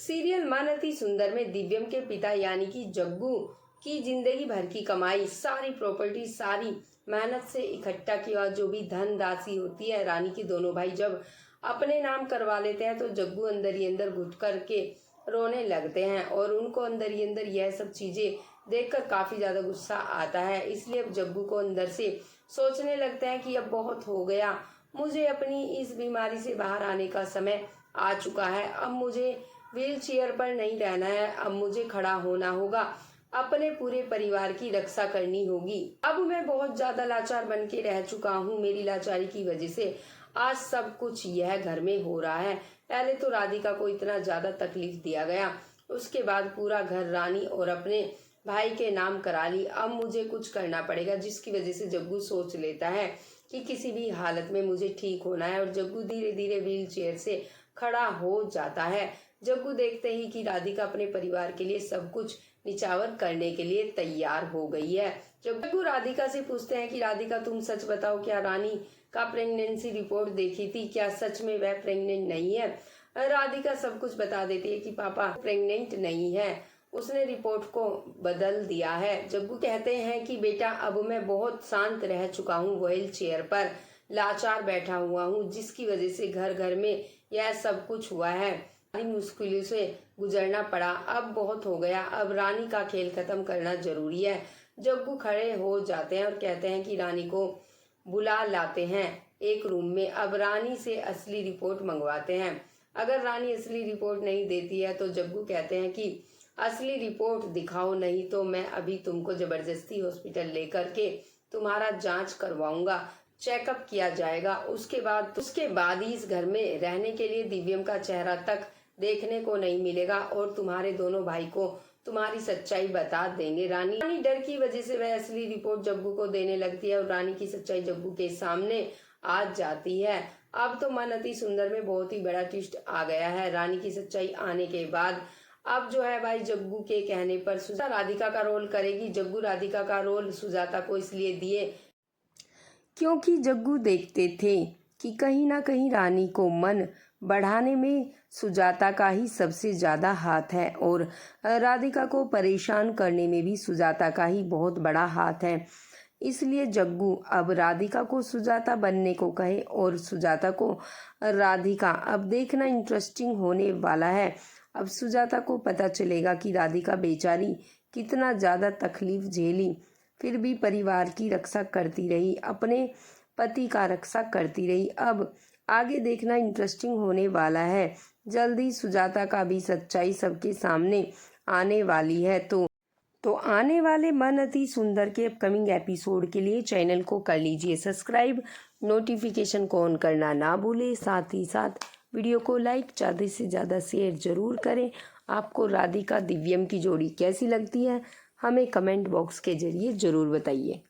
Serial मन अति सुंदर में दिव्यम के पिता यानी कि जग्गू की जिंदगी भर की कमाई, सारी प्रॉपर्टी, सारी मेहनत से इकट्ठा किया जो भी धन राशि होती है, रानी के दोनों भाई जब अपने नाम करवा लेते हैं तो जग्गू अंदर ही अंदर घुट कर के रोने लगते हैं और उनको अंदर ही अंदर यह सब चीजें देखकर काफी ज्यादा गुस्सा आता है। इसलिए अब जग्गू को अंदर से सोचने लगते हैं कि अब बहुत हो गया, मुझे अपनी इस बीमारी से बाहर आने का समय आ चुका है। अब मुझे व्हील चेयर पर नहीं रहना है, अब मुझे खड़ा होना होगा, अपने पूरे परिवार की रक्षा करनी होगी। अब मैं बहुत ज्यादा लाचार बन के रह चुका हूँ, मेरी लाचारी की वजह से आज सब कुछ यह घर में हो रहा है। पहले तो राधिका को इतना ज्यादा तकलीफ दिया गया, उसके बाद पूरा घर रानी और अपने भाई के नाम करा ली। अब मुझे कुछ करना पड़ेगा, जिसकी वजह से जग्गू सोच लेता है कि किसी भी हालत में मुझे ठीक होना है और जग्गू धीरे धीरे व्हील चेयर से खड़ा हो जाता है। जग्गू देखते ही कि राधिका अपने परिवार के लिए सब कुछ निछावर करने के लिए तैयार हो गई है। जग्गू राधिका से पूछते हैं कि राधिका तुम सच बताओ, क्या रानी का प्रेगनेंसी रिपोर्ट देखी थी, क्या सच में वह प्रेग्नेंट नहीं है? राधिका सब कुछ बता देती है कि पापा प्रेग्नेंट नहीं है, उसने रिपोर्ट को बदल दिया है। जग्गू कहते हैं कि बेटा अब मैं बहुत शांत रह चुका हूँ, व्हील चेयर पर लाचार बैठा हुआ हूँ, जिसकी वजह से घर घर में यह सब कुछ हुआ है, मुश्किलों से गुजरना पड़ा, अब बहुत हो गया, अब रानी का खेल खत्म करना जरूरी है। जग्गू खड़े हो जाते हैं और कहते हैं कि रानी को बुला लाते हैं एक रूम में। अब रानी से असली रिपोर्ट मंगवाते हैं। अगर रानी असली रिपोर्ट नहीं देती है तो जग्गू कहते हैं कि असली रिपोर्ट दिखाओ, नहीं तो मैं अभी तुमको जबरदस्ती हॉस्पिटल लेकर के तुम्हारा जांच करवाऊंगा, चेकअप किया जाएगा, उसके बाद ही इस घर में रहने के लिए दिव्यम का चेहरा तक देखने को नहीं मिलेगा और तुम्हारे दोनों भाई को तुम्हारी सच्चाई बता देंगे। रानी डर की वजह से वह असली रिपोर्ट जग्गू को देने लगती है और रानी की सच्चाई जग्गू के सामने आ जाती है। अब तो मन अति सुंदर में बहुत ही बड़ा ट्विस्ट आ गया है। रानी की सच्चाई आने के बाद अब जो है भाई जग्गू के कहने पर सुजाता राधिका का रोल करेगी। जग्गू राधिका का रोल सुजाता को इसलिए दिए क्योंकि जग्गू देखते थे कि कहीं ना कहीं रानी को मन बढ़ाने में सुजाता का ही सबसे ज़्यादा हाथ है और राधिका को परेशान करने में भी सुजाता का ही बहुत बड़ा हाथ है। इसलिए जग्गू अब राधिका को सुजाता बनने को कहे और सुजाता को राधिका। अब देखना इंटरेस्टिंग होने वाला है। अब सुजाता को पता चलेगा कि राधिका बेचारी कितना ज़्यादा तकलीफ झेली, फिर भी परिवार की रक्षा करती रही, अपने पति का रक्षा करती रही। अब आगे देखना इंटरेस्टिंग होने वाला है। जल्दी सुजाता का भी सच्चाई सबके सामने आने वाली है। तो आने वाले मन अति सुंदर के अपकमिंग एपिसोड के लिए चैनल को कर लीजिए सब्सक्राइब, नोटिफिकेशन को ऑन करना ना भूलें। साथ ही साथ वीडियो को लाइक, ज़्यादा से ज़्यादा शेयर जरूर करें। आपको राधिका दिव्यम की जोड़ी कैसी लगती है हमें कमेंट बॉक्स के जरिए ज़रूर बताइए।